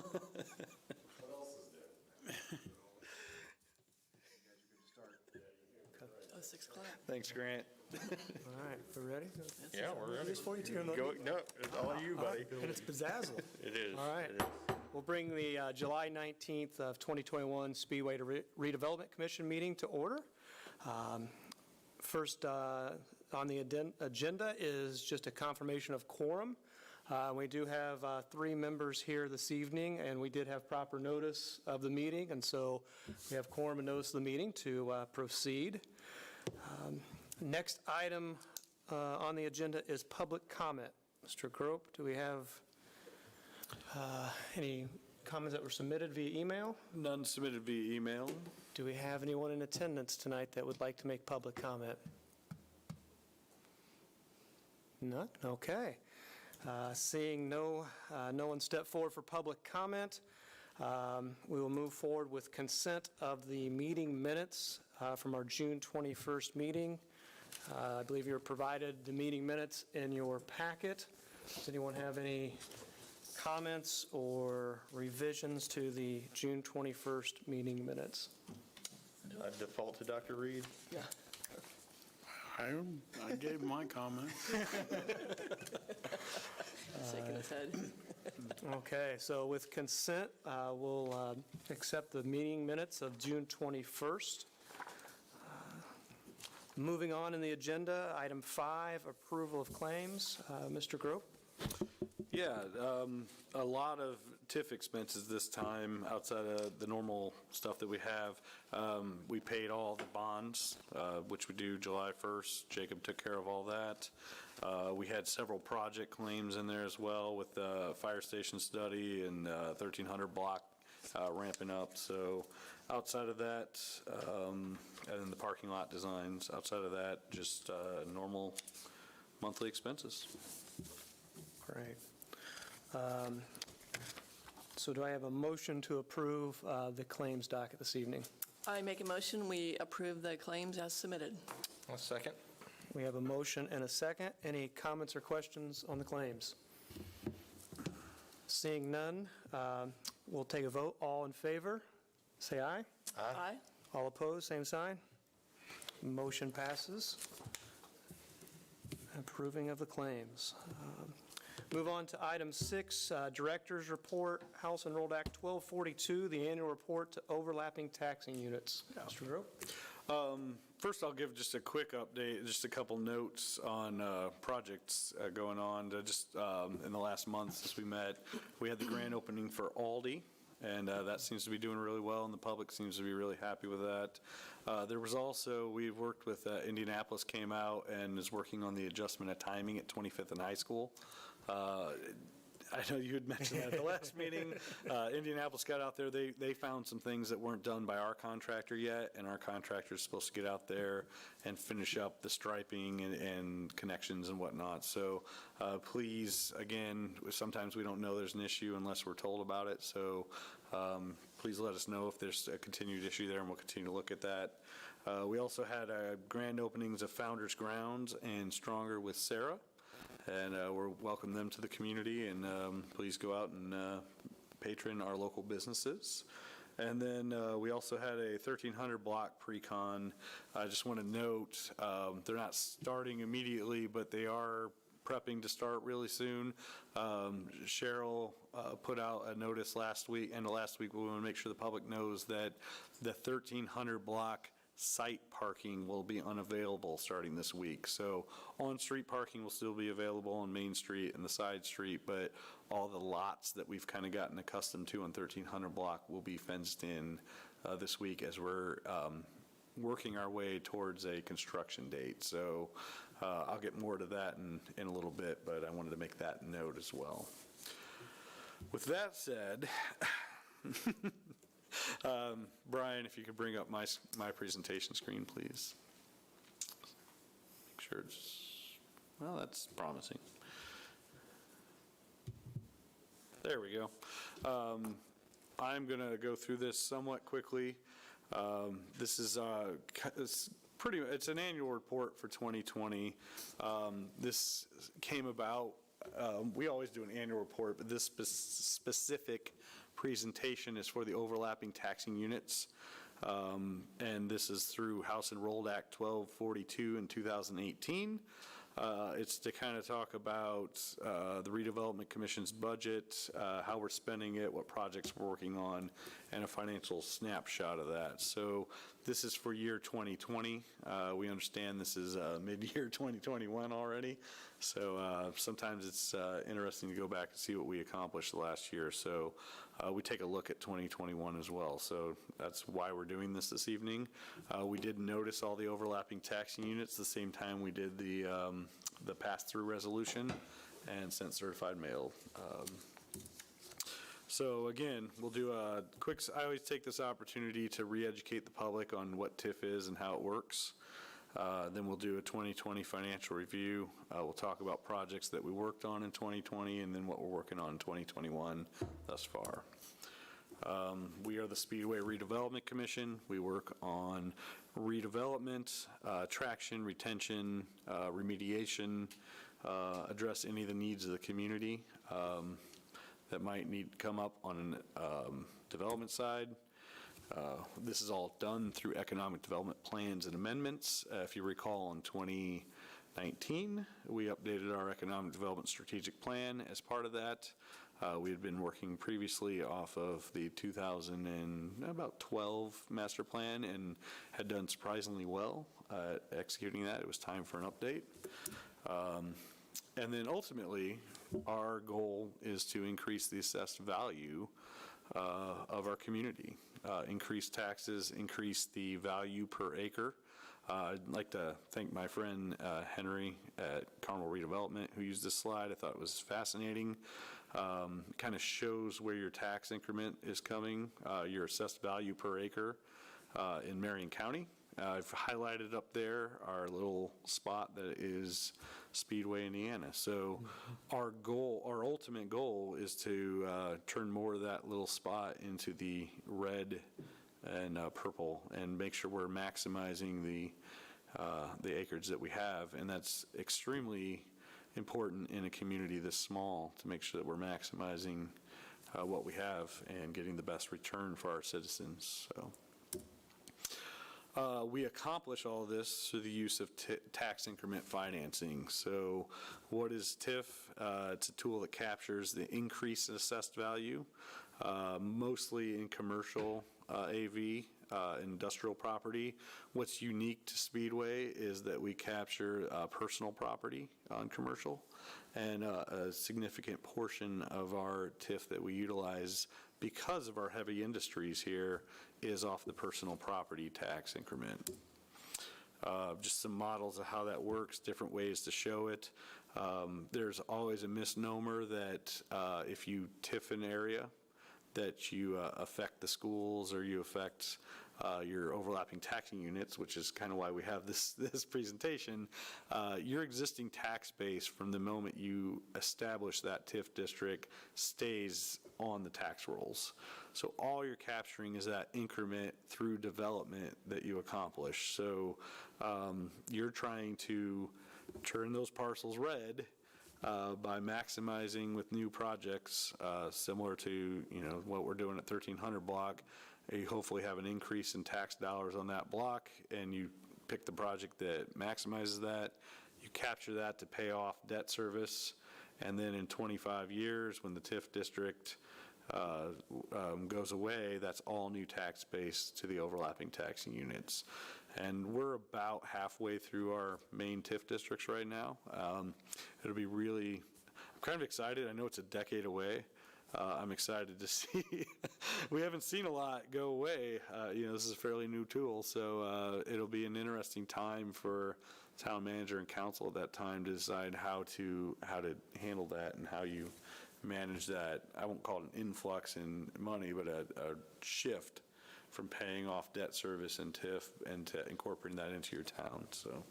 What else is there? Oh, 6 o'clock. Thanks, Grant. All right, we're ready? Yeah, we're ready. It's 42. Go, no, it's all you, buddy. And it's Bezzazzle. It is. All right. It is. We'll bring the July 19th of 2021 Speedway Redevelopment Commission meeting to order. First on the agenda is just a confirmation of quorum. We do have 3 members here this evening, and we did have proper notice of the meeting, and so we have quorum and notice of the meeting to proceed. Next item on the agenda is public comment. Mr. Grope, do we have any comments that were submitted via email? None submitted via email. Do we have anyone in attendance tonight that would like to make public comment? None? Okay. Seeing no one step forward for public comment, we will move forward with consent of the meeting minutes from our June 21st meeting. I believe you were provided the meeting minutes in your packet. Does anyone have any comments or revisions to the June 21st meeting minutes? Do I default to Dr. Reed? Yeah. I gave my comment. Shaking his head. Okay, so with consent, we'll accept the meeting minutes of June 21st. Moving on in the agenda, item 5, approval of claims. Mr. Grope? Yeah, a lot of TIF expenses this time outside of the normal stuff that we have. We paid all the bonds, which we do July 1st. Jacob took care of all that. We had several project claims in there as well with the fire station study and 1300 block ramping up. So outside of that, and then the parking lot designs, outside of that, just normal monthly expenses. Great. So do I have a motion to approve the claims docket this evening? I make a motion, we approve the claims as submitted. A second. We have a motion and a second. Any comments or questions on the claims? Seeing none, we'll take a vote. All in favor, say aye. Aye. All opposed, same sign. Motion passes. Approving of the claims. Move on to item 6, Director's Report, House Enrolled Act 1242, the annual report to overlapping taxing units. Mr. Grope? First, I'll give just a quick update, just a couple notes on projects going on. Just in the last month since we met, we had the grand opening for Aldi, and that seems to be doing really well, and the public seems to be really happy with that. There was also, we've worked with Indianapolis came out and is working on the adjustment of timing at 25th and High School. I know you had mentioned that at the last meeting. Indianapolis got out there. They found some things that weren't done by our contractor yet, and our contractor is supposed to get out there and finish up the striping and connections and whatnot. So please, again, sometimes we don't know there's an issue unless we're told about it. So please let us know if there's a continued issue there, and we'll continue to look at that. We also had grand openings of Founders Grounds and Stronger with Sarah. And we're welcome them to the community, and please go out and patron our local businesses. And then we also had a 1300 block pre-con. I just want to note they're not starting immediately, but they are prepping to start really soon. Cheryl put out a notice last week, and last week we want to make sure the public knows that the 1300 block site parking will be unavailable starting this week. So on-street parking will still be available on Main Street and the side street, but all the lots that we've kind of gotten accustomed to on 1300 block will be fenced in this week as we're working our way towards a construction date. So I'll get more to that in a little bit, but I wanted to make that note as well. With that said, Brian, if you could bring up my presentation screen, please. Make sure it's, well, that's promising. There we go. I'm going to go through this somewhat quickly. This is it's an annual report for 2020. This came about, we always do an annual report, but this specific presentation is for the overlapping taxing units. And this is through House Enrolled Act 1242 in 2018. It's to kind of talk about the Redevelopment Commission's budget, how we're spending it, what projects we're working on, and a financial snapshot of that. So this is for year 2020. We understand this is mid-year 2021 already. So sometimes it's interesting to go back and see what we accomplished last year. So we take a look at 2021 as well. So that's why we're doing this evening. We did notice all the overlapping taxing units the same time we did the pass-through resolution and sent certified mail. So again, we'll do a quick, I always take this opportunity to re-educate the public on what TIF is and how it works. Then we'll do a 2020 financial review. We'll talk about projects that we worked on in 2020 and then what we're working on in 2021 thus far. We are the Speedway Redevelopment Commission. We work on redevelopment, traction, retention, remediation, address any of the needs of the community that might need to come up on an development side. This is all done through economic development plans and amendments. If you recall, in 2019, we updated our economic development strategic plan as part of that. We had been working previously off of the 2012 master plan and had done surprisingly well executing that. It was time for an update. And then ultimately, our goal is to increase the assessed value of our community, increase taxes, increase the value per acre. I'd like to thank my friend Henry at Carmel Redevelopment who used this slide. I thought it was fascinating. Kind of shows where your tax increment is coming, your assessed value per acre in Marion County. I've highlighted up there our little spot that is Speedway, Indiana. So our goal, our ultimate goal is to turn more of that little spot into the red and purple and make sure we're maximizing the acreage that we have. And that's extremely important in a community this small to make sure that we're maximizing what we have and getting the best return for our citizens. So. We accomplish all of this through the use of tax increment financing. So what is TIF? It's a tool that captures the increase in assessed value, mostly in commercial AV, industrial property. What's unique to Speedway is that we capture personal property on commercial, and a significant portion of our TIF that we utilize because of our heavy industries here is off the personal property tax increment. Just some models of how that works, different ways to show it. There's always a misnomer that if you TIF an area, that you affect the schools or you affect your overlapping taxing units, which is kind of why we have this presentation. Your existing tax base from the moment you establish that TIF district stays on the tax rolls. So all you're capturing is that increment through development that you accomplish. So you're trying to turn those parcels red by maximizing with new projects similar to what we're doing at 1300 block. You hopefully have an increase in tax dollars on that block, and you pick the project that maximizes that. You capture that to pay off debt service, and then in 25 years, when the TIF district goes away, that's all new tax base to the overlapping taxing units. And we're about halfway through our main TIF districts right now. It'll be really, I'm kind of excited. I know it's a decade away. I'm excited to see. We haven't seen a lot go away. This is a fairly new tool, so it'll be an interesting time for town manager and council at that time to decide how to handle that and how you manage that. I won't call it an influx in money, but a shift from paying off debt service and TIF and to incorporating that into your town. So.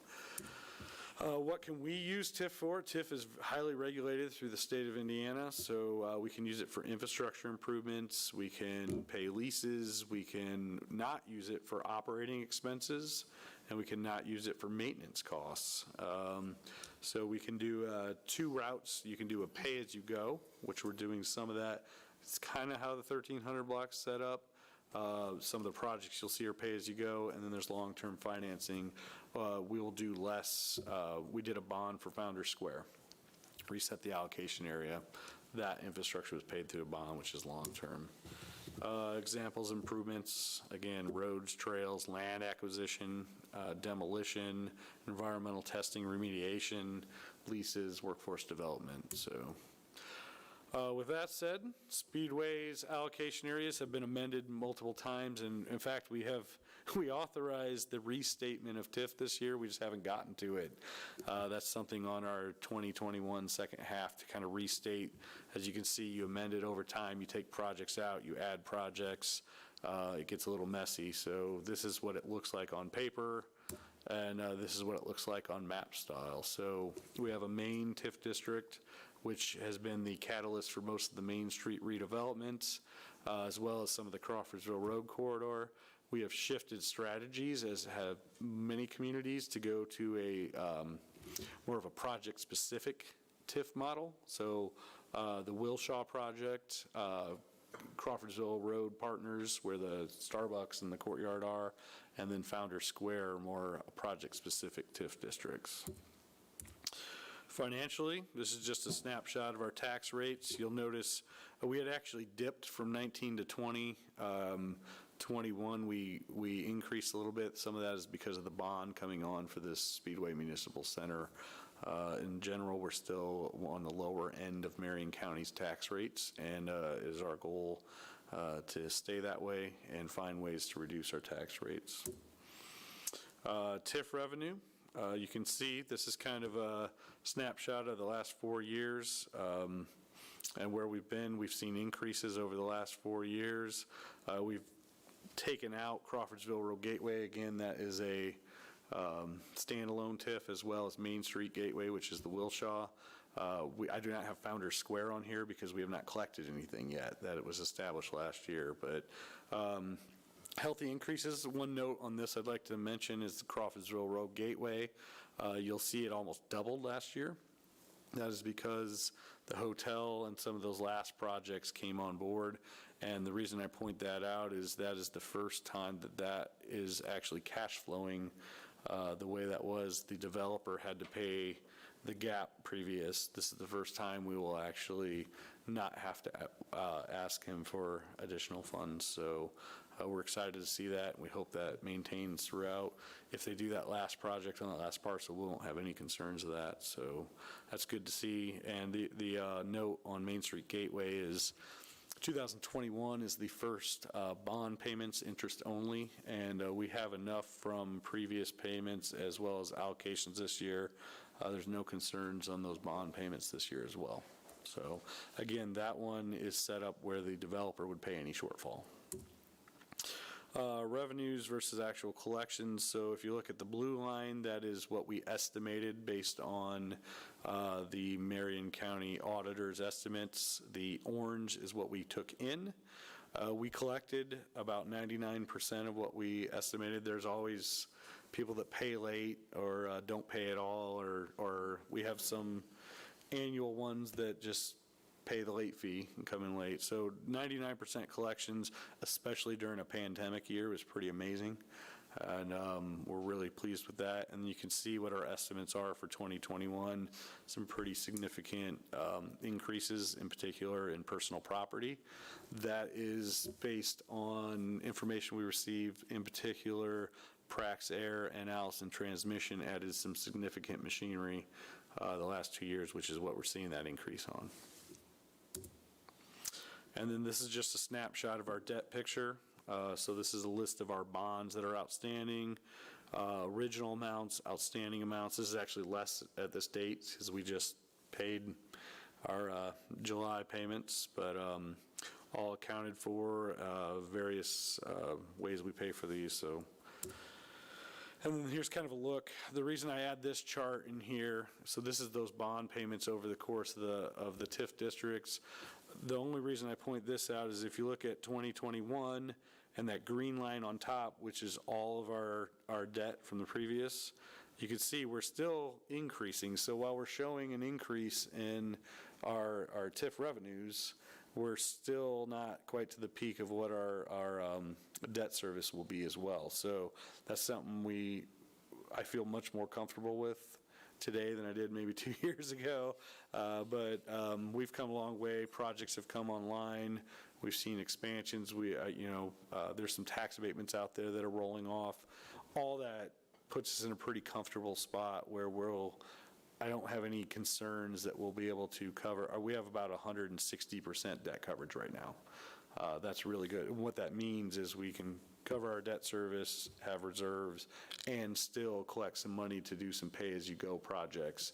What can we use TIF for? TIF is highly regulated through the state of Indiana, so we can use it for infrastructure improvements, we can pay leases, we can not use it for operating expenses, and we can not use it for maintenance costs. So we can do two routes. You can do a pay-as-you-go, which we're doing some of that It's kind of how the 1300 block's set up. Some of the projects you'll see are pay-as-you-go, and then there's long-term financing. We will do less. We did a bond for Founders Square, reset the allocation area. That infrastructure was paid through a bond, which is long-term. Examples, improvements, again, roads, trails, land acquisition, demolition, environmental testing, remediation, leases, workforce development. So with that said, Speedway's allocation areas have been amended multiple times, and in fact, we authorized the restatement of TIF this year. We just haven't gotten to it. That's something on our 2021 second half to kind of restate. As you can see, you amend it over time. You take projects out, you add projects. It gets a little messy. So this is what it looks like on paper, and this is what it looks like on map style. So we have a main TIF district, which has been the catalyst for most of the Main Street redevelopments, as well as some of the Crawfordsville Road corridor. We have shifted strategies, as have many communities, to go to a more of a project-specific TIF model. So the Wilshaw project, Crawfordsville Road partners, where the Starbucks and the Courtyard are, and then Founders Square are more project-specific TIF districts. Financially, this is just a snapshot of our tax rates. You'll notice we had actually dipped from 19 to 20. 21, we increased a little bit. Some of that is because of the bond coming on for this Speedway Municipal Center. In general, we're still on the lower end of Marion County's tax rates, and it is our goal to stay that way and find ways to reduce our tax rates. TIF revenue. You can see this is kind of a snapshot of the last 4 years and where we've been. We've seen increases over the last 4 years. We've taken out Crawfordsville Road Gateway. Again, that is a standalone TIF, as well as Main Street Gateway, which is the Wilshaw. I do not have Founders Square on here because we have not collected anything yet. That it was established last year, but healthy increases. One note on this I'd like to mention is the Crawfordsville Road Gateway. You'll see it almost doubled last year. That is because the hotel and some of those last projects came on board. And the reason I point that out is that is the first time that that is actually cash flowing the way that was. The developer had to pay the gap previous. This is the first time we will actually not have to ask him for additional funds. So we're excited to see that, and we hope that maintains throughout. If they do that last project on that last parcel, we won't have any concerns of that. So that's good to see. And the note on Main Street Gateway is 2021 is the first bond payments, interest only, and we have enough from previous payments as well as allocations this year. There's no concerns on those bond payments this year as well. So again, that one is set up where the developer would pay any shortfall. Revenues versus actual collections. So if you look at the blue line, that is what we estimated based on the Marion County auditor's estimates. The orange is what we took in. We collected about 99% of what we estimated. There's always people that pay late or don't pay at all, or we have some annual ones that just pay the late fee and come in late. So 99% collections, especially during a pandemic year, was pretty amazing. And we're really pleased with that. And you can see what our estimates are for 2021, some pretty significant increases, in particular in personal property. That is based on information we received, in particular Prax Air and Allison Transmission added some significant machinery the last 2 years, which is what we're seeing that increase on. And then this is just a snapshot of our debt picture. So this is a list of our bonds that are outstanding, original amounts, outstanding amounts. This is actually less at this date because we just paid our July payments, but all accounted for, various ways we pay for these. So, and then here's kind of a look. The reason I add this chart in here, so this is those bond payments over the course of the TIF districts. The only reason I point this out is if you look at 2021 and that green line on top, which is all of our debt from the previous, you can see we're still increasing. So while we're showing an increase in our TIF revenues, we're still not quite to the peak of what our debt service will be as well. So that's something I feel much more comfortable with today than I did maybe 2 years ago. But we've come a long way. Projects have come online. We've seen expansions. There's some tax abatements out there that are rolling off. All that puts us in a pretty comfortable spot where I don't have any concerns that we'll be able to cover. We have about 160% debt coverage right now. That's really good. And what that means is we can cover our debt service, have reserves, and still collect some money to do some pay-as-you-go projects.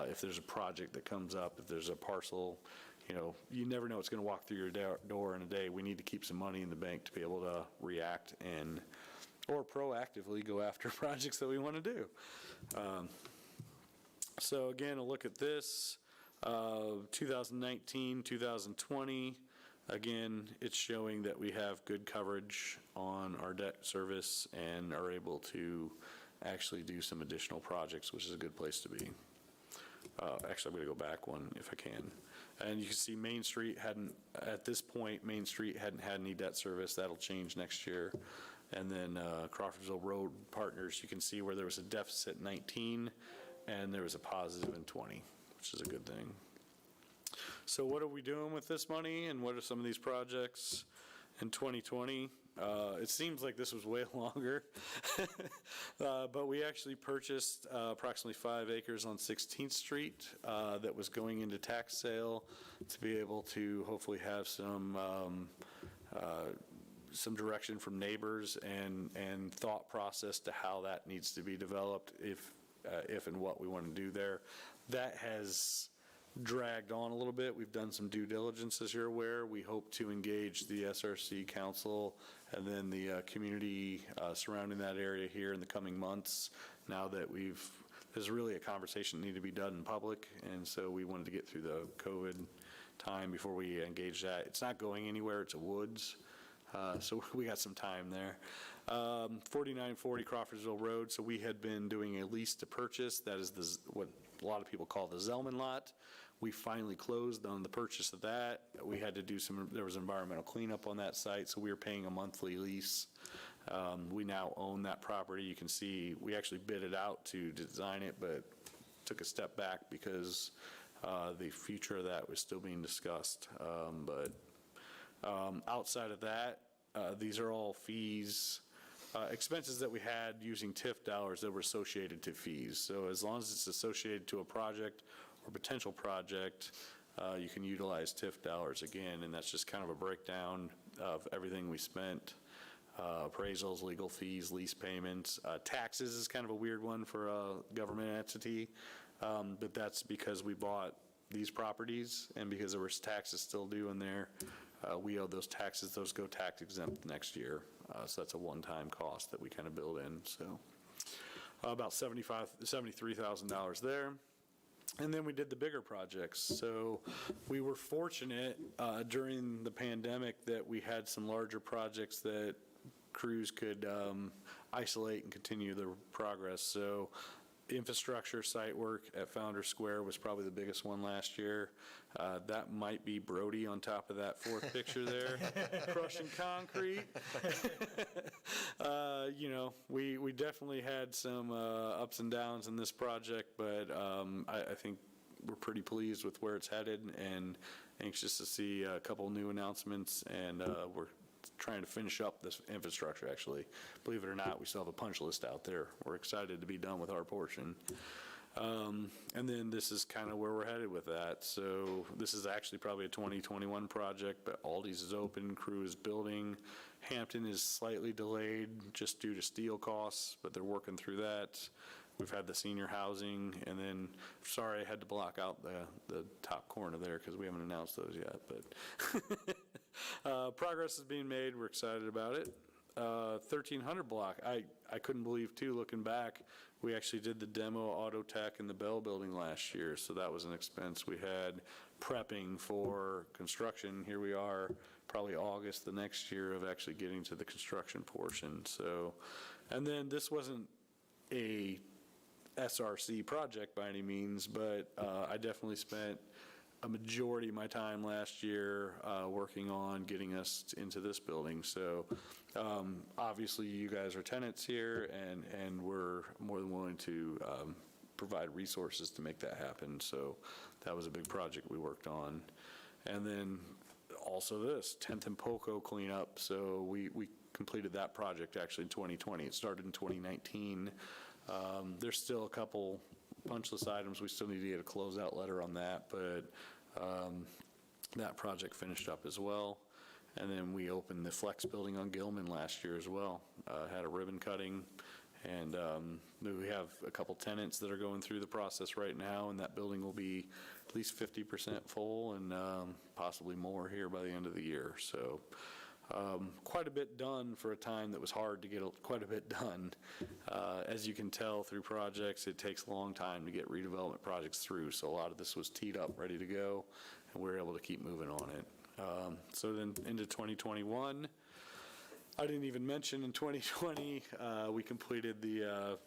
If there's a project that comes up, if there's a parcel, you never know what's going to walk through your door in a day. We need to keep some money in the bank to be able to react or proactively go after projects that we want to do. So again, a look at this, 2019, 2020. Again, it's showing that we have good coverage on our debt service and are able to actually do some additional projects, which is a good place to be. Actually, I'm going to go back one if I can. And you can see Main Street at this point, Main Street hadn't had any debt service. That'll change next year. And then Crawfordsville Road Partners, you can see where there was a deficit in 19 and there was a positive in 20, which is a good thing. So what are we doing with this money, and what are some of these projects in 2020? It seems like this was way longer, but we actually purchased approximately 5 acres on 16th Street that was going into tax sale to be able to hopefully have some direction from neighbors and thought process to how that needs to be developed if and what we want to do there. That has dragged on a little bit. We've done some due diligence, as you're aware. We hope to engage the SRC Council and then the community surrounding that area here in the coming months. Now that there's really a conversation that needed to be done in public, and so we wanted to get through the COVID time before we engage that. It's not going anywhere. It's a woods. So we got some time there. 4940 Crawfordsville Road. So we had been doing a lease to purchase. That is what a lot of people call the Zellman lot. We finally closed on the purchase of that. We had to do there was environmental cleanup on that site, so we were paying a monthly lease. We now own that property. You can see we actually bid it out to design it, but took a step back because the future of that was still being discussed. Outside of that, these are all fees, expenses that we had using TIF dollars that were associated to fees. So as long as it's associated to a project or potential project, you can utilize TIF dollars again, and that's just kind of a breakdown of everything we spent. Appraisals, legal fees, lease payments. Taxes is kind of a weird one for a government entity, but that's because we bought these properties and because there was taxes still due in there. We owe those taxes. Those go tax exempt next year. So that's a one-time cost that we kind of build in. So about $73,000 there. And then we did the bigger projects. So we were fortunate during the pandemic that we had some larger projects that crews could isolate and continue their progress. So infrastructure site work at Founders Square was probably the biggest one last year. That might be Brody on top of that fourth picture there, crushing concrete. We definitely had some ups and downs in this project, but I think we're pretty pleased with where it's headed and anxious to see a couple new announcements, and we're trying to finish up this infrastructure, actually. Believe it or not, we still have a punch list out there. We're excited to be done with our portion. And then this is kind of where we're headed with that. So this is actually probably a 2021 project, but Aldi's is open, crew is building. Hampton is slightly delayed just due to steel costs, but they're working through that. We've had the senior housing, and then, sorry, I had to block out the top corner there because we haven't announced those yet, but progress is being made. We're excited about it. 1300 block, I couldn't believe too, looking back, we actually did the demo auto tech in the Bell building last year, so that was an expense we had prepping for construction. Here we are, probably August the next year of actually getting to the construction portion. So, and then this wasn't a SRC project by any means, but I definitely spent a majority of my time last year working on getting us into this building. So obviously you guys are tenants here, and we're more than willing to provide resources to make that happen. So that was a big project we worked on. And then also this 10th and Poco cleanup. So we completed that project actually in 2020. It started in 2019. There's still a couple punch list items. We still need to get a closeout letter on that, but that project finished up as well. And then we opened the Flex building on Gilman last year as well. Had a ribbon cutting, and we have a couple tenants that are going through the process right now, and that building will be at least 50% full, and possibly more here by the end of the year. So quite a bit done for a time that was hard to get quite a bit done. As you can tell through projects, it takes a long time to get redevelopment projects through. So a lot of this was teed up, ready to go, and we were able to keep moving on it. So then into 2021, I didn't even mention in 2020, we completed the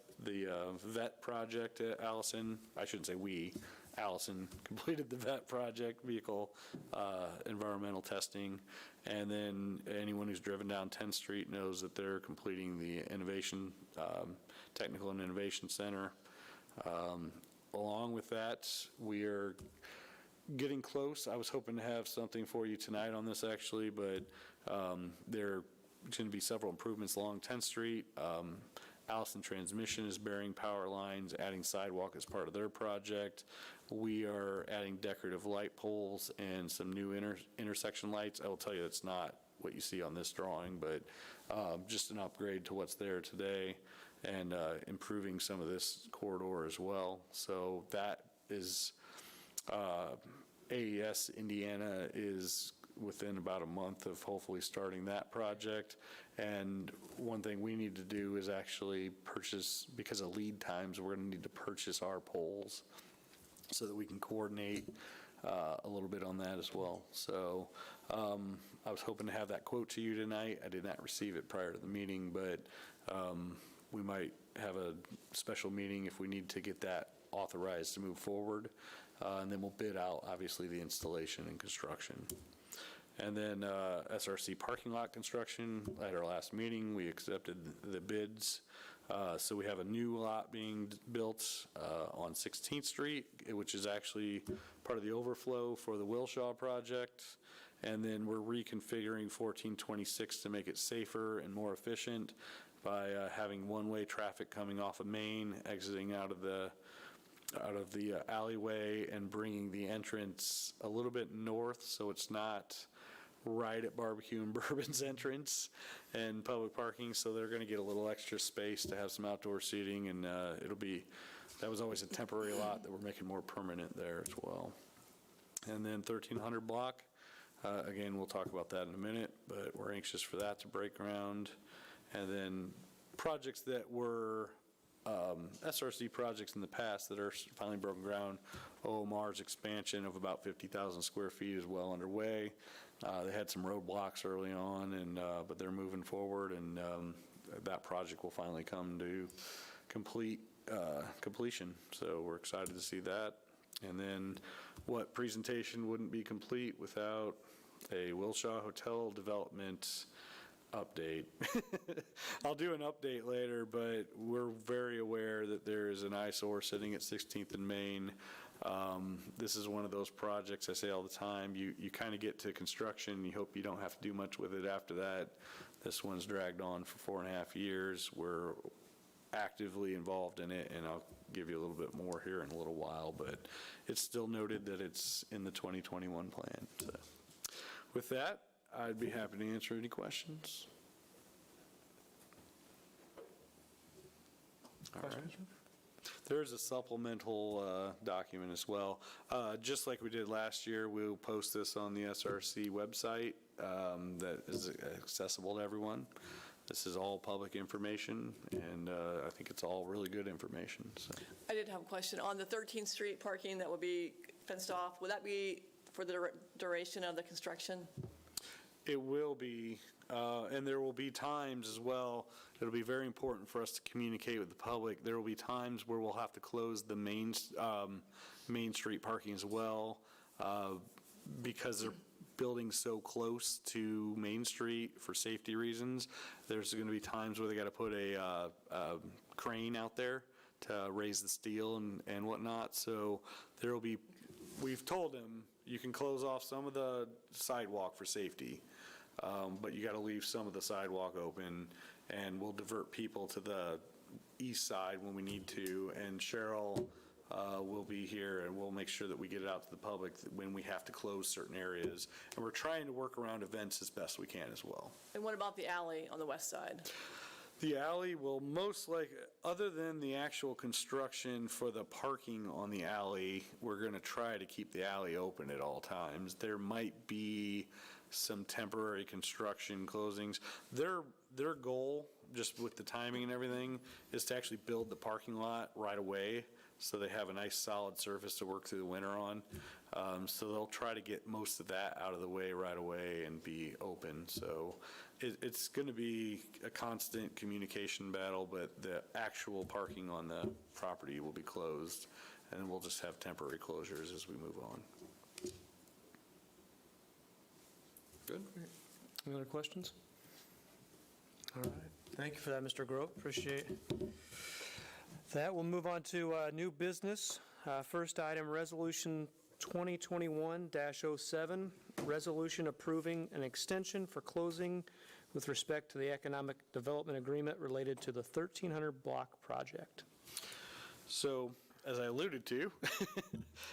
vet project at Allison. I shouldn't say we. Allison completed the vet project, vehicle environmental testing, and then anyone who's driven down 10th Street knows that they're completing the innovation, technical and innovation center. Along with that, we are getting close. I was hoping to have something for you tonight on this actually, but there are going to be several improvements along 10th Street. Allison Transmission is burying power lines, adding sidewalk as part of their project. We are adding decorative light poles and some new intersection lights. I will tell you that's not what you see on this drawing, but just an upgrade to what's there today, and improving some of this corridor as well. So that is, AES Indiana is within about a month of hopefully starting that project. And one thing we need to do is actually purchase, because of lead times, we're going to need to purchase our poles so that we can coordinate a little bit on that as well. So I was hoping to have that quote to you tonight. I did not receive it prior to the meeting, but we might have a special meeting if we need to get that authorized to move forward. And then we'll bid out, obviously, the installation and construction. And then SRC parking lot construction. At our last meeting, we accepted the bids. So we have a new lot being built on 16th Street, which is actually part of the overflow for the Wilshaw project. And then we're reconfiguring 1426 to make it safer and more efficient by having one-way traffic coming off of Main, exiting out of the alleyway, and bringing the entrance a little bit north, so it's not right at Barbecue and Bourbon's entrance and public parking. So they're going to get a little extra space to have some outdoor seating, and that was always a temporary lot that we're making more permanent there as well. And then 1300 block, again, we'll talk about that in a minute, but we're anxious for that to break ground. And then projects that were SRC projects in the past that are finally broken ground. OMR's expansion of about 50,000 square feet is well underway. They had some roadblocks early on, but they're moving forward, and that project will finally come to completion. So we're excited to see that. And then what presentation wouldn't be complete without a Wilshaw Hotel development update. I'll do an update later, but we're very aware that there is an eyesore sitting at 16th and Main. This is one of those projects I say all the time. You kind of get to construction, you hope you don't have to do much with it after that. This one's dragged on for 4.5 years. We're actively involved in it, and I'll give you a little bit more here in a little while, but it's still noted that it's in the 2021 plan. So with that, I'd be happy to answer any questions. All right. There's a supplemental document as well. Just like we did last year, we'll post this on the SRC website that is accessible to everyone. This is all public information, and I think it's all really good information. So. I did have a question. On the 13th Street parking that will be fenced off, will that be for the duration of the construction? It will be, and there will be times as well. It'll be very important for us to communicate with the public. There will be times where we'll have to close the main street parking as well. because they're building so close to Main Street for safety reasons, there's going to be times where they got to put a crane out there to raise the steel and whatnot. So there will be, we've told them, you can close off some of the sidewalk for safety, but you got to leave some of the sidewalk open, and we'll divert people to the east side when we need to, and Cheryl will be here, and we'll make sure that we get it out to the public when we have to close certain areas. And we're trying to work around events as best we can as well. And what about the alley on the west side? The alley will most likely, other than the actual construction for the parking on the alley, we're going to try to keep the alley open at all times. There might be some temporary construction closings. Their goal, just with the timing and everything, is to actually build the parking lot right away, so they have a nice solid surface to work through the winter on. So they'll try to get most of that out of the way right away and be open. So it's going to be a constant communication battle, but the actual parking on the property will be closed, and we'll just have temporary closures as we move on. Good. Any other questions? All right. Thank you for that, Mr. Grove. Appreciate that. We'll move on to new business. First item, Resolution 2021-07, resolution approving an extension for closing with respect to the economic development agreement related to the 1300 block project. So, as I alluded to,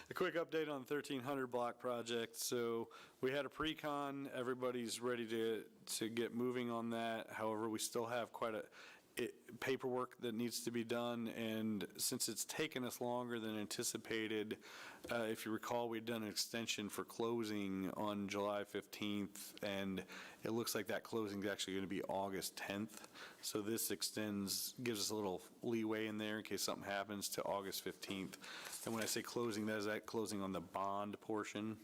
a quick update on the 1300 block project. So we had a pre-con, everybody's ready to get moving on that. However, we still have quite a paperwork that needs to be done, and since it's taken us longer than anticipated, if you recall, we'd done an extension for closing on July 15th, and it looks like that closing is actually going to be August 10th. So this gives us a little leeway in there in case something happens to August 15th. And when I say closing, that is that closing on the bond portion,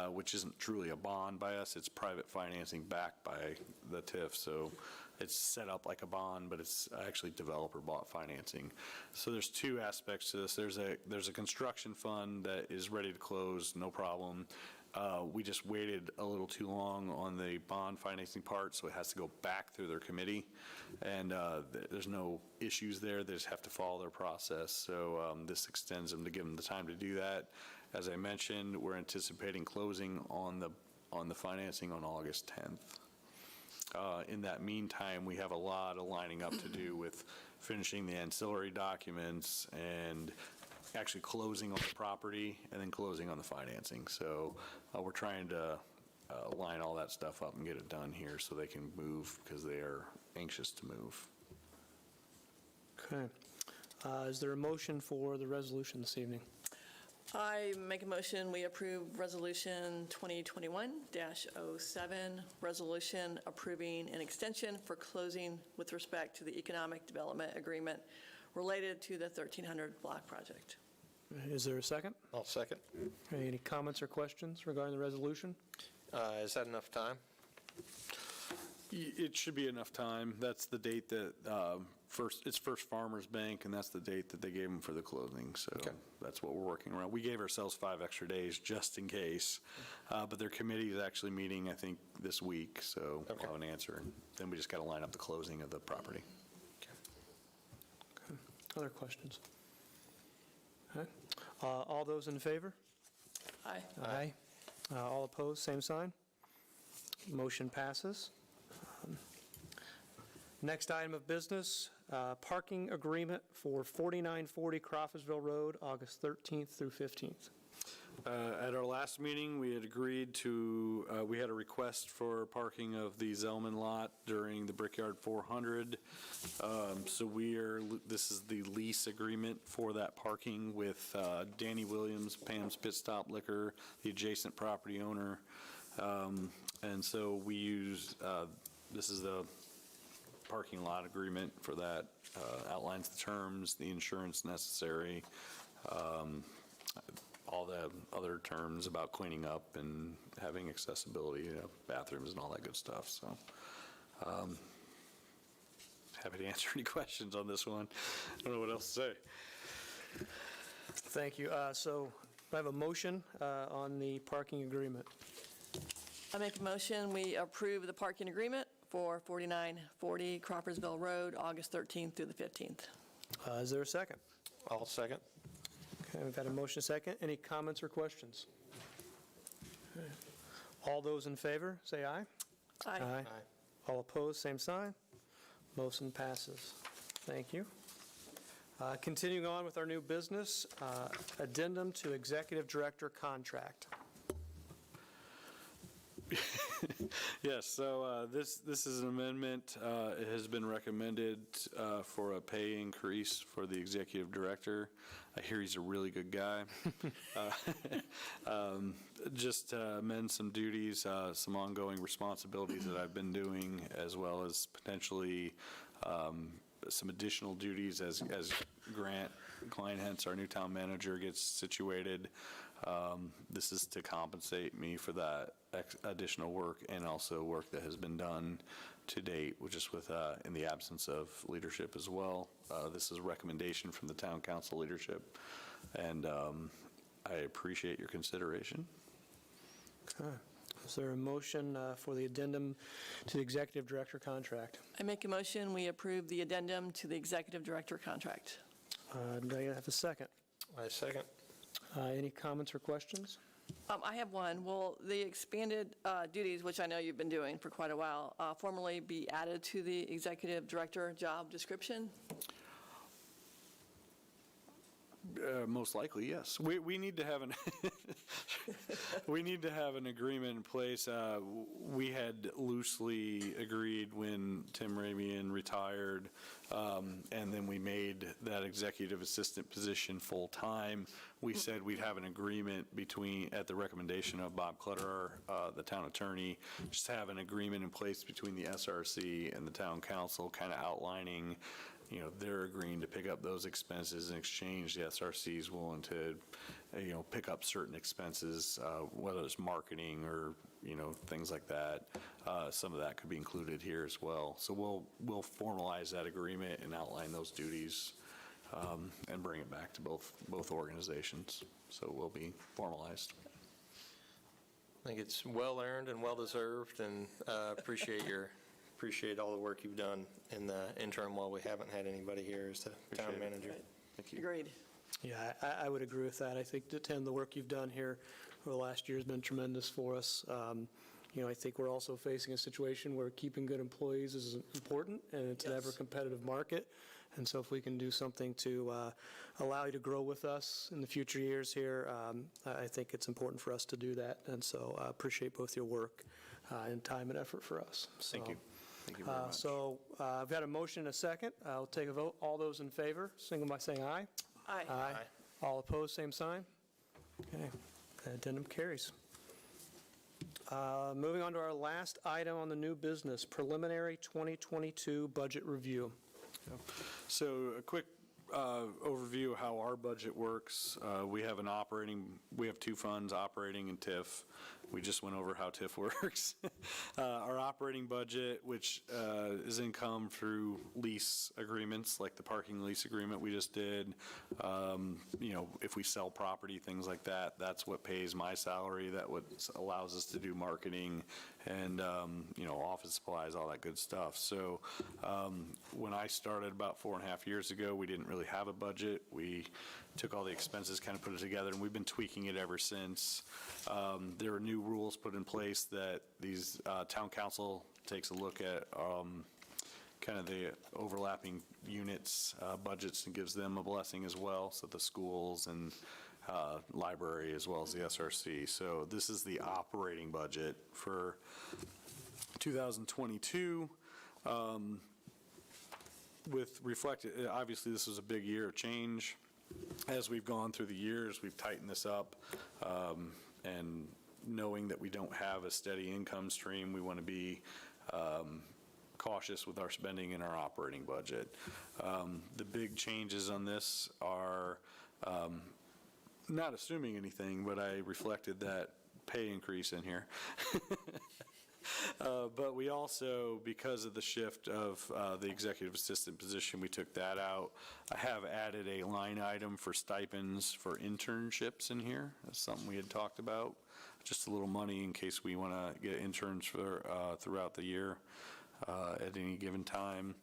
which isn't truly a bond by us. It's private financing backed by the TIF. So it's set up like a bond, but it's actually developer bought financing. So there's two aspects to this. There's a construction fund that is ready to close, no problem. We just waited a little too long on the bond financing part, so it has to go back through their committee. And there's no issues there. They just have to follow their process. So this extends them to give them the time to do that. As I mentioned, we're anticipating closing on the financing on August 10th. In that meantime, we have a lot of lining up to do with finishing the ancillary documents and actually closing on the property and then closing on the financing. So we're trying to line all that stuff up and get it done here so they can move, because they are anxious to move. Okay. Is there a motion for the resolution this evening? I make a motion, we approve Resolution 2021-07, resolution approving an extension for closing with respect to the economic development agreement related to the 1300 block project. Is there a second? I'll second. Any comments or questions regarding the resolution? Is that enough time? It should be enough time. That's the date that it's First Farmers Bank, and that's the date that they gave them for the closing. So that's what we're working around. We gave ourselves 5 extra days just in case, but their committee is actually meeting, I think, this week. So we'll have an answer. And then we just got to line up the closing of the property. Okay. Other questions? Okay. All those in favor? Aye. Aye. All opposed, same sign. Motion passes. Next item of business, parking agreement for 4940 Crawfordsville Road, August 13th through 15th. At our last meeting, we had agreed to, we had a request for parking of the Zellman lot during the Brickyard 400. So this is the lease agreement for that parking with Danny Williams, Pam's Pit Stop Liquor, the adjacent property owner. And so we use, this is the parking lot agreement for that, outlines the terms, the insurance necessary, all the other terms about cleaning up and having accessibility, bathrooms and all that good stuff. So happy to answer any questions on this one. I don't know what else to say. Thank you. So I have a motion on the parking agreement? I make a motion, we approve the parking agreement for 4940 Crawfordsville Road, August 13th through the 15th. Is there a second? I'll second. Okay, we've had a motion, a second. Any comments or questions? Okay. All those in favor, say aye. Aye. Aye. All opposed, same sign. Motion passes. Thank you. Continuing on with our new business, addendum to Executive Director contract. Yes, so this is an amendment. It has been recommended for a pay increase for the executive director. I hear he's a really good guy. Just to amend some duties, some ongoing responsibilities that I've been doing, as well as potentially some additional duties as Grant Kleinhentz, our new town manager, gets situated. This is to compensate me for that additional work and also work that has been done to date, which is with in the absence of leadership as well. This is a recommendation from the town council leadership, and I appreciate your consideration. Okay. Is there a motion for the addendum to the Executive Director contract? I make a motion, we approve the addendum to the Executive Director contract. Do I have a second? I second. Any comments or questions? I have one. Will the expanded duties, which I know you've been doing for quite a while, formally be added to the Executive Director job description? Most likely, yes. We need to have an we need to have an agreement in place. We had loosely agreed when Tim Ramian retired, and then we made that executive assistant position full time. We said we'd have an agreement at the recommendation of Bob Clutter, the town attorney, just to have an agreement in place between the SRC and the town council, kind of outlining, they're agreeing to pick up those expenses. In exchange, the SRC is willing to, pick up certain expenses, whether it's marketing or, things like that. Some of that could be included here as well. So we'll formalize that agreement and outline those duties, and bring it back to both organizations. So it will be formalized. I think it's well-earned and well-deserved, and appreciate all the work you've done in the interim while we haven't had anybody here as the town Appreciate it. manager. Thank you. Agreed. Yeah, I would agree with that. I think, Tim, the work you've done here over the last year has been tremendous for us. I think we're also facing a situation where keeping good employees is important, and it's an ever-competitive market. And so if we can do something to allow you to grow with us in the future years here, I think it's important for us to do that. And so I appreciate both your work and time and effort for us. So, Thank you. Thank you very much. So I've got a motion and a second. I'll take a vote. All those in favor, signal by saying aye. Aye. Aye. All opposed, same sign. Okay, that addendum carries. Moving on to our last item on the new business, preliminary 2022 budget review. So a quick overview of how our budget works. We have two funds, operating and TIF. We just went over how TIF works. Our operating budget, which is income through lease agreements, like the parking lease agreement we just did. If we sell property, things like that, that's what pays my salary. That what allows us to do marketing and, office supplies, all that good stuff. So when I started about 4.5 years ago, we didn't really have a budget. We took all the expenses, kind of put it together, and we've been tweaking it ever since. There were new rules put in place that these town council takes a look at kind of the overlapping units, budgets, and gives them a blessing as well. So the schools and library as well as the SRC. So this is the operating budget for 2022. With reflected, obviously this was a big year of change. As we've gone through the years, we've tightened this up, and knowing that we don't have a steady income stream, we want to be cautious with our spending and our operating budget. The big changes on this are not assuming anything, but I reflected that pay increase in here. But we also, because of the shift of the executive assistant position, we took that out. I have added a line item for stipends for internships in here. That's something we had talked about. Just a little money in case we want to get interns for throughout the year at any given time.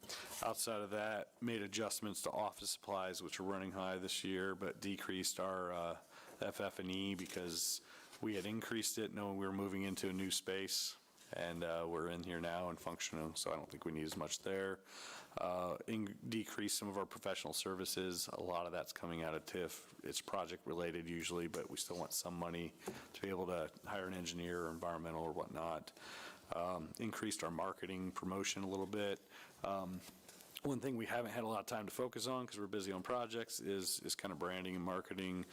Outside of that, made adjustments to office supplies, which are running high this year, but decreased our FF&E because we had increased it knowing we were moving into a new space, and we're in here now and functioning, so I don't think we need as much there. Decrease some of our professional services. A lot of that's coming out of TIF. It's project related usually, but we still want some money to be able to hire an engineer or environmental or whatnot. Increased our marketing promotion a little bit. One thing we haven't had a lot of time to focus on because we're busy on projects is kind of branding and marketing.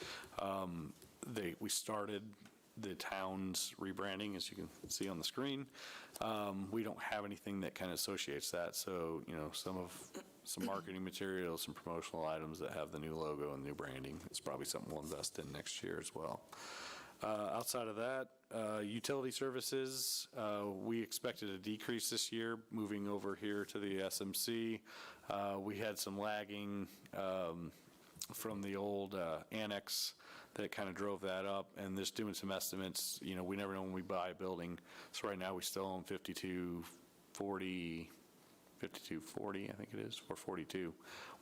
We started the town's rebranding, as you can see on the screen. We don't have anything that kind of associates that, so some marketing materials, some promotional items that have the new logo and new branding. It's probably something we'll invest in next year as well. Outside of that, utility services, we expected a decrease this year, moving over here to the SMC. We had some lagging from the old annex that kind of drove that up, and just doing some estimates. We never know when we buy a building, so right now we still own 5240, I think it is, or 42,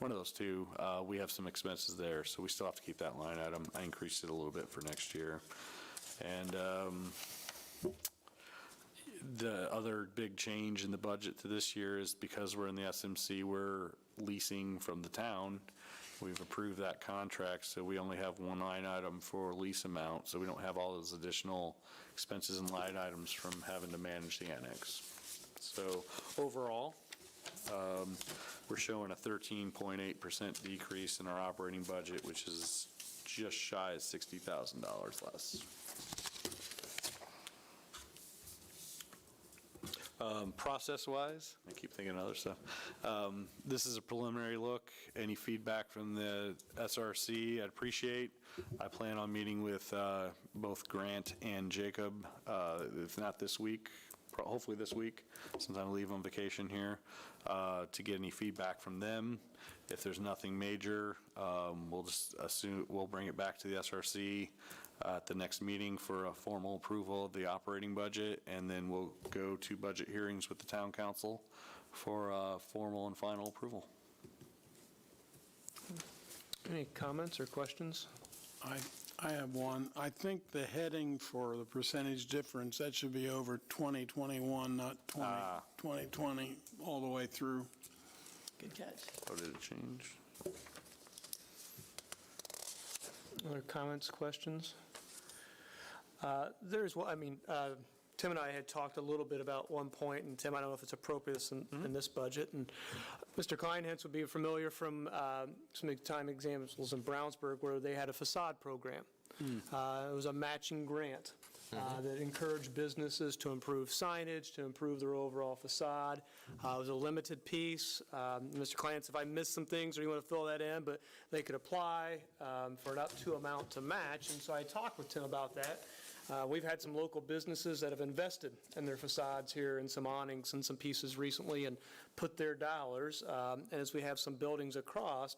one of those two. We have some expenses there, so we still have to keep that line item. I increased it a little bit for next year. And the other big change in the budget to this year is because we're in the SMC, we're leasing from the town. We've approved that contract, so we only have one line item for lease amount, so we don't have all those additional expenses and line items from having to manage the annex. So overall, we're showing a 13.8% decrease in our operating budget, which is just shy of $60,000 less. Process-wise, I keep thinking of other stuff. This is a preliminary look. Any feedback from the SRC, I'd appreciate. I plan on meeting with both Grant and Jacob, if not this week, hopefully this week, since I leave on vacation here, to get any feedback from them. If there's nothing major, we'll just assume we'll bring it back to the SRC at the next meeting for a formal approval of the operating budget, and then we'll go to budget hearings with the town council for formal and final approval. Any comments or questions? I have one. I think the heading for the percentage difference, that should be over 2021, not 2020, all the way through. Good catch. Oh, did it change? Other comments, questions? Tim and I had talked a little bit about one point, and Tim, I don't know if it's appropriate in this budget, and Mr. Kleinhans would be familiar from some time examples in Brownsburg where they had a facade program. It was a matching grant that encouraged businesses to improve signage, to improve their overall facade. It was a limited piece. Mr. Kleinhans, if I missed some things or you want to fill that in, but they could apply for an up to amount to match, and so I talked with Tim about that. We've had some local businesses that have invested in their facades here and some awnings and some pieces recently and put their dollars. And as we have some buildings across,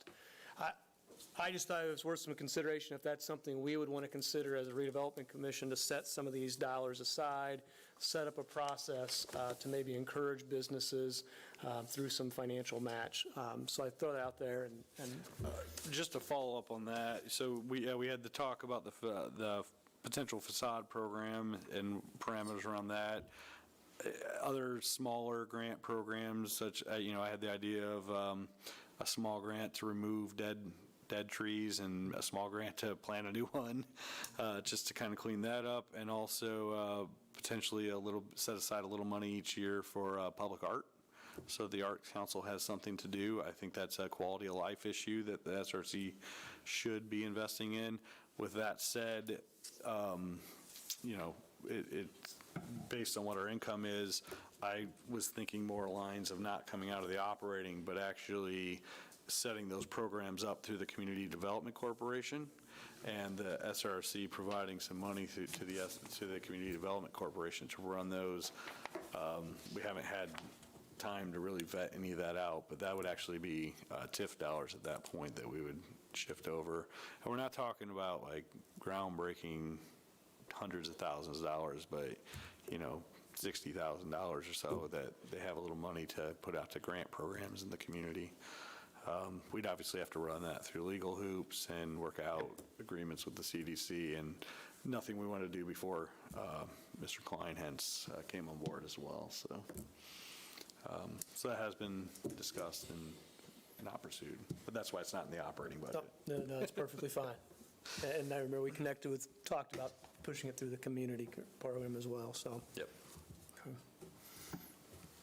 I just thought it was worth some consideration if that's something we would want to consider as a redevelopment commission, to set some of these dollars aside, set up a process to maybe encourage businesses through some financial match. So I throw that out there. And just to follow up on that, so we had the talk about the potential facade program and parameters around that. Other smaller grant programs, such I had the idea of a small grant to remove dead trees and a small grant to plant a new one, just to kind of clean that up, and also potentially set aside a little money each year for public art. So the Arts Council has something to do. I think that's a quality of life issue that the SRC should be investing in. With that said, based on what our income is, I was thinking more lines of not coming out of the operating, but actually setting those programs up through the Community Development Corporation, and the SRC providing some money to the Community Development Corporation to run those. We haven't had time to really vet any of that out, but that would actually be TIF dollars at that point that we would shift over. And we're not talking about like groundbreaking hundreds of thousands of dollars, but, you know, $60,000 or so that they have a little money to put out to grant programs in the community. We'd obviously have to run that through legal hoops and work out agreements with the CDC, and nothing we want to do before Mr. Klein hence came on board as well. So that has been discussed and not pursued, but that's why it's not in the operating budget. No, it's perfectly fine. And I remember we talked about pushing it through the community program as well, so. Yep. Okay.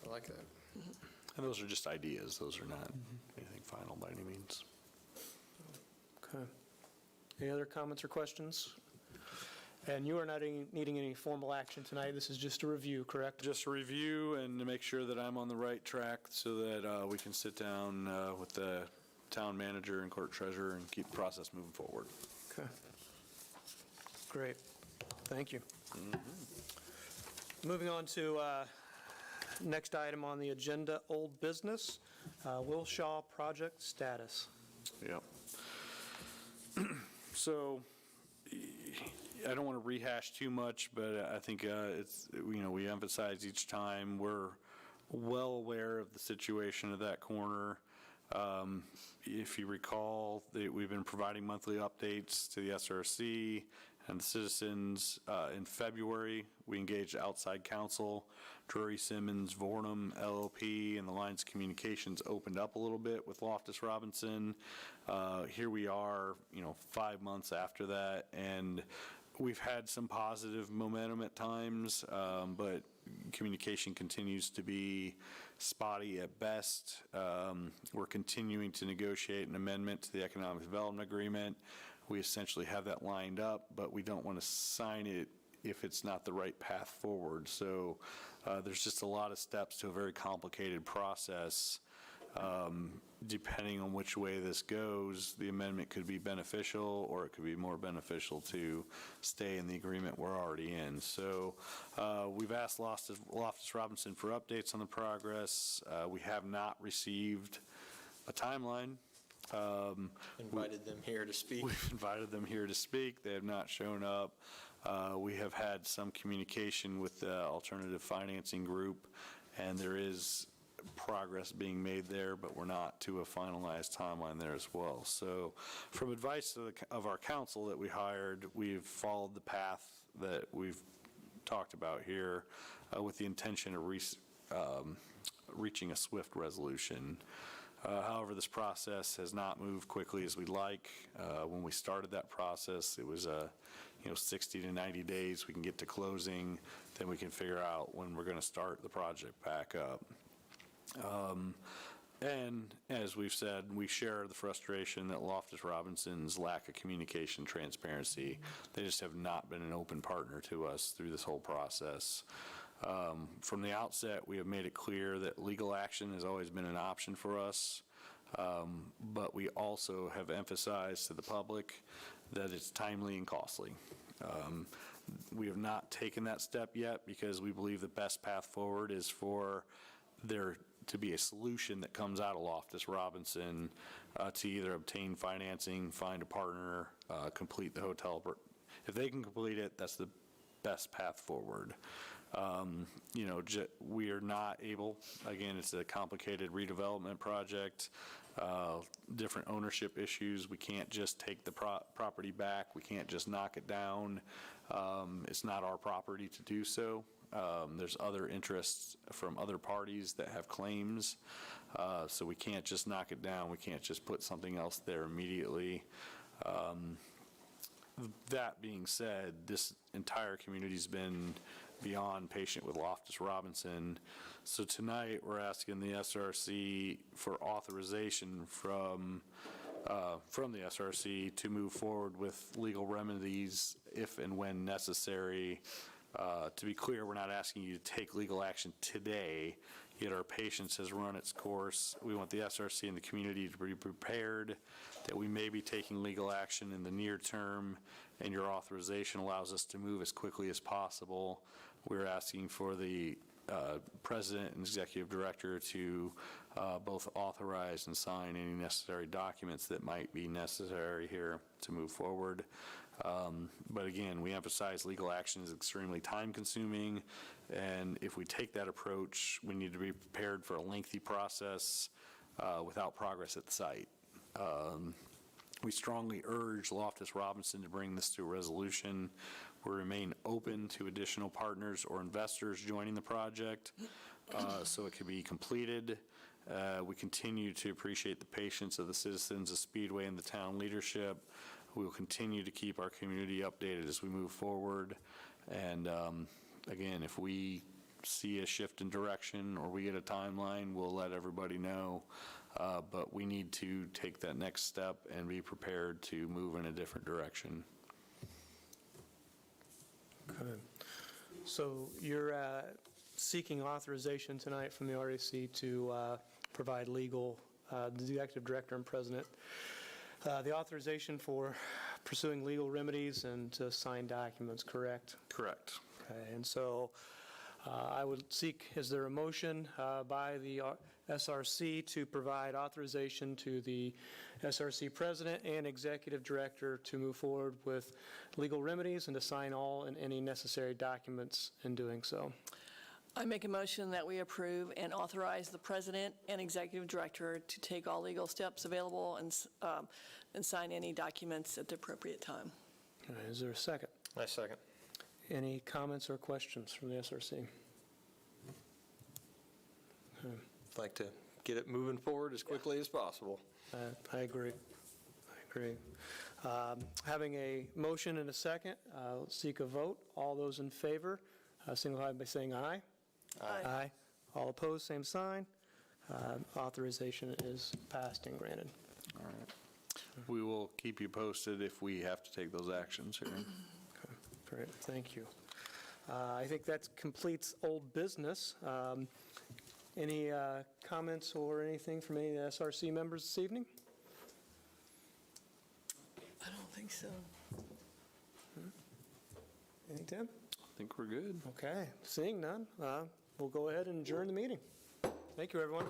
I like that. And those are just ideas. Those are not anything final by any means. Okay. Any other comments or questions? And you are not needing any formal action tonight. This is just a review, correct? Just a review and to make sure that I'm on the right track so that we can sit down with the town manager and court treasurer and keep the process moving forward. Okay. Great. Thank you. Moving on to next item on the agenda, old business, Wilshaw project status. Yep. So I don't want to rehash too much, but I think it's, you know, we emphasize each time we're well aware of the situation of that corner. If you recall, we've been providing monthly updates to the SRC and the citizens. In February, we engaged outside counsel, Drury Simmons, Vornum, LLP, and the lines of communications opened up a little bit with Loftus Robinson. Here we are, you know, 5 months after that, and we've had some positive momentum at times, but communication continues to be spotty at best. We're continuing to negotiate an amendment to the Economic Development Agreement. We essentially have that lined up, but we don't want to sign it if it's not the right path forward. So there's just a lot of steps to a very complicated process. Depending on which way this goes, the amendment could be beneficial, or it could be more beneficial to stay in the agreement we're already in. So we've asked Loftus Robinson for updates on the progress. We have not received a timeline. Invited them here to speak. We've invited them here to speak. They have not shown up. We have had some communication with the alternative financing group, and there is progress being made there, but we're not to a finalized timeline there as well. So from advice of our counsel that we hired, we've followed the path that we've talked about here with the intention of reaching a swift resolution. However, this process has not moved quickly as we'd like. When we started that process, it was 60 to 90 days we can get to closing, then we can figure out when we're going to start the project back up. And as we've said, we share the frustration that Loftus Robinson's lack of communication transparency. They just have not been an open partner to us through this whole process. From the outset, we have made it clear that legal action has always been an option for us, but we also have emphasized to the public that it's timely and costly. We have not taken that step yet because we believe the best path forward is for there to be a solution that comes out of Loftus Robinson to either obtain financing, find a partner, complete the hotel. If they can complete it, that's the best path forward. We are not able, again, it's a complicated redevelopment project, different ownership issues. We can't just take the property back. We can't just knock it down. It's not our property to do so. There's other interests from other parties that have claims, so we can't just knock it down. We can't just put something else there immediately. That being said, this entire community's been beyond patient with Loftus Robinson. So tonight, we're asking the SRC for authorization from the SRC to move forward with legal remedies if and when necessary. To be clear, we're not asking you to take legal action today. yet our patience has run its course. We want the SRC and the community to be prepared that we may be taking legal action in the near term, and your authorization allows us to move as quickly as possible. We're asking for the President and Executive Director to both authorize and sign any necessary documents that might be necessary here to move forward. But again, we emphasize legal action is extremely time-consuming, and if we take that approach, we need to be prepared for a lengthy process without progress at the site. We strongly urge Loftus Robinson to bring this to a resolution. We remain open to additional partners or investors joining the project so it can be completed. We continue to appreciate the patience of the citizens of Speedway and the town leadership. We will continue to keep our community updated as we move forward. And again, if we see a shift in direction or we get a timeline, we'll let everybody know. But we need to take that next step and be prepared to move in a different direction. Okay. So you're seeking authorization tonight from the RAC to provide legal, the Executive Director and President, the authorization for pursuing legal remedies and to sign documents, correct? Correct. Okay, and so I would seek, is there a motion by the SRC to provide authorization to the SRC President and Executive Director to move forward with legal remedies and to sign all and any necessary documents in doing so? I make a motion that we approve and authorize the President and Executive Director to take all legal steps available and sign any documents at the appropriate time. All right, is there a second? I second. Any comments or questions from the SRC? I'd like to get it moving forward as quickly as possible. I agree. I agree. Having a motion and a second, let's seek a vote. All those in favor, signify by saying aye. Aye. Aye. All opposed, same sign. Authorization is passed and granted. All right. We will keep you posted if we have to take those actions here. Okay, great, thank you. I think that completes old business. Any comments or anything from any of the SRC members this evening? I don't think so. Anything, Tim? I think we're good. Okay, seeing none, we'll go ahead and adjourn the meeting. Thank you, everyone.